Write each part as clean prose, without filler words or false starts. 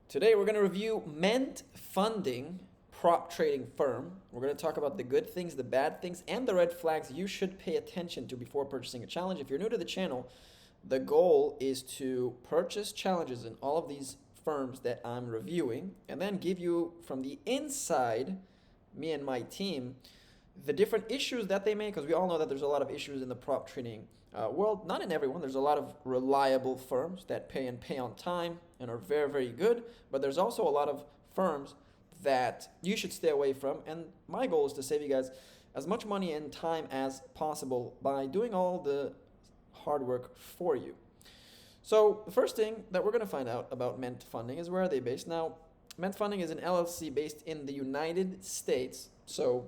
Today we're going to review Ment Funding prop trading firm. We're going to talk about the good things, the bad things, and the red flags you should pay attention to before purchasing a challenge. If you're new to the channel, the goal is to purchase challenges in all of these firms that I'm reviewing and then give you from the inside, me and my team, the different issues that they make, because we all know that there's a lot of issues in the prop trading world. Not in everyone. There's a lot of reliable firms that pay and pay on time and are very, very good. But there's also a lot of firms that you should stay away from. And my goal is to save you guys as much money and time as possible by doing all the hard work for you. So the first thing that we're going to find out about Ment Funding is where are they based. Now, Ment Funding is an LLC based in the United States. So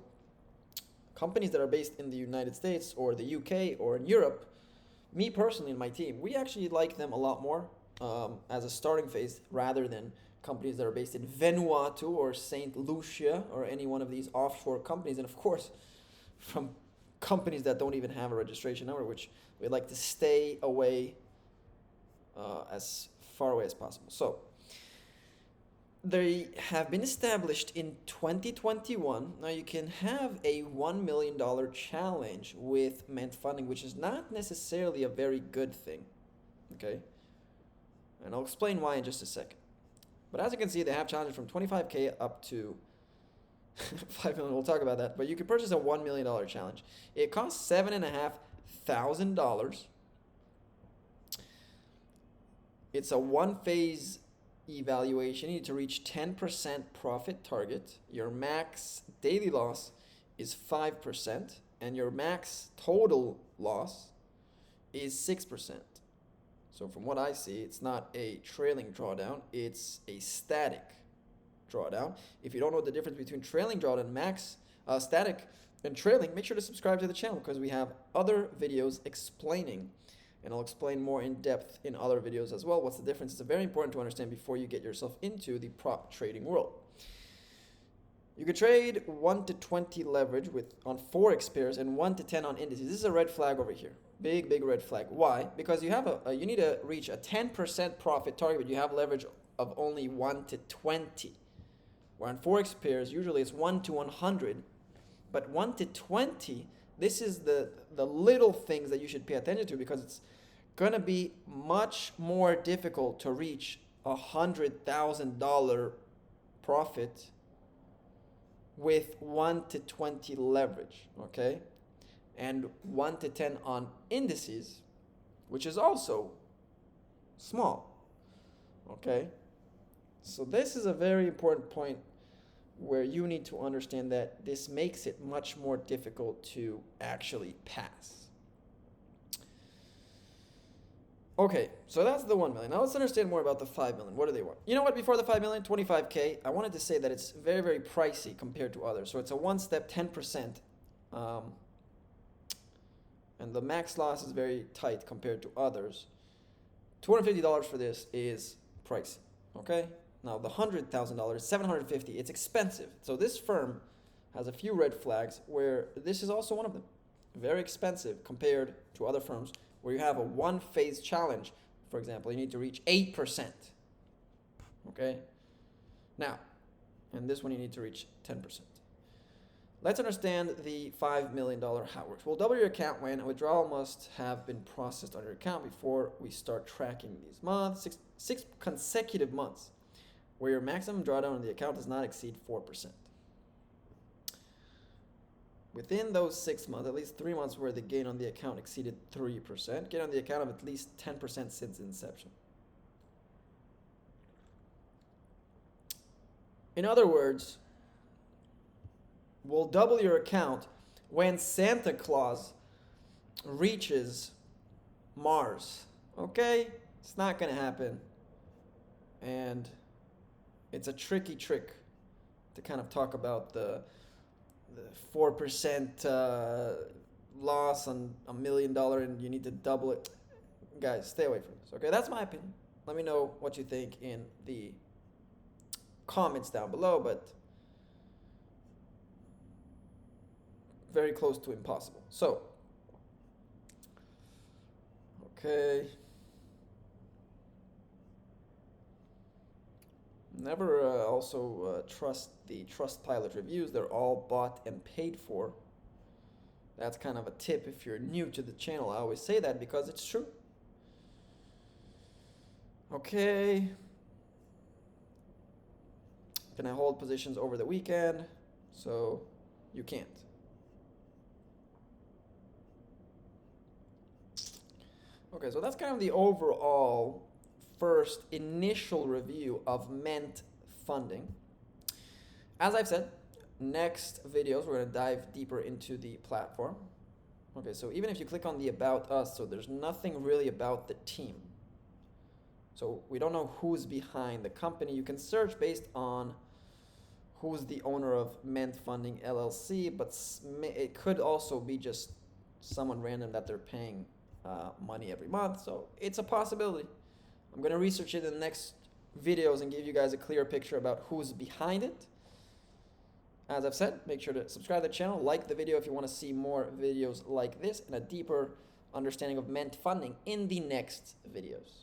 companies that are based in the United States or the UK or in Europe, me personally and my team, we actually like them a lot more as a starting phase rather than companies that are based in Vanuatu or St. Lucia or any one of these offshore companies. And of course, from companies that don't even have a registration number, which we like to stay away as far away as possible. So they have been established in 2021. Now you can have a $1 million challenge with Ment Funding, which is not necessarily a very good thing. Okay? And I'll explain why in just a second. But as you can see, they have challenges from 25K up to 5 million. We'll talk about that. But you can purchase a $1 million challenge. It costs $7,500. It's a one-phase evaluation. You need to reach 10% profit target. Your max daily loss is 5%, and your max total loss is 6%. So from what I see, it's not a trailing drawdown, it's a static drawdown. If you don't know the difference between trailing drawdown and max static and trailing, make sure to subscribe to the channel because we have other videos explaining, and I'll explain more in depth in other videos as well. What's the difference? It's very important to understand before you get yourself into the prop trading world. You could trade 1 to 20 leverage on Forex pairs and 1 to 10 on indices. This is a red flag over here. Big, big red flag. Why? Because you have you need to reach a 10% profit target, but you have leverage of only 1 to 20. Where on Forex pairs, usually it's 1 to 100. But 1 to 20, this is the little things that you should pay attention to, because it's going to be much more difficult to reach $100,000 profit with 1 to 20 leverage, okay? And 1 to 10 on indices, which is also small, okay? So this is a very important point where you need to understand that this makes it much more difficult to actually pass. Okay, so that's the 1 million. Now let's understand more about the 5 million. What do they want? You know what? Before the 5 million, 25K, I wanted to say that it's very, very pricey compared to others. So it's a one-step 10%. And the max loss is very tight compared to others. $250 for this is pricey. Okay? Now the $100,000, $750, it's expensive. So this firm has a few red flags where this is also one of them. Very expensive compared to other firms where you have a one-phase challenge. For example, you need to reach 8%. Okay? Now, and this one you need to reach 10%. Let's understand the $5 million how it works. We'll double your account when a withdrawal must have been processed on your account before we start tracking these months. Six consecutive months where your maximum drawdown on the account does not exceed 4%. Within those 6 months, at least 3 months where the gain on the account exceeded 3%, gain on the account of at least 10% since inception. In other words, we'll double your account when Santa Claus reaches Mars. Okay? It's not going to happen. And it's a tricky trick to kind of talk about the 4% loss on $1 million and you need to double it. Guys, stay away from this. Okay? That's my opinion. Let me know what you think in the comments down below, but very close to impossible. So, okay. Never also trust the Trustpilot reviews. They're all bought and paid for. That's kind of a tip if you're new to the channel. I always say that because it's true. Okay. Can I hold positions over the weekend? So you can't. Okay, so that's kind of the overall first initial review of Ment funding. As I've said, next videos we're going to dive deeper into the platform. Okay, so even if you click on the About Us, so there's nothing really about the team. So we don't know who's behind the company. You can search based on who's the owner of Ment Funding LLC, but it could also be just someone random that they're paying money every month. So it's a possibility. I'm going to research it in the next videos and give you guys a clear picture about who's behind it. As I've said, make sure to subscribe to the channel, like the video if you want to see more videos like this and a deeper understanding of Ment funding in the next videos.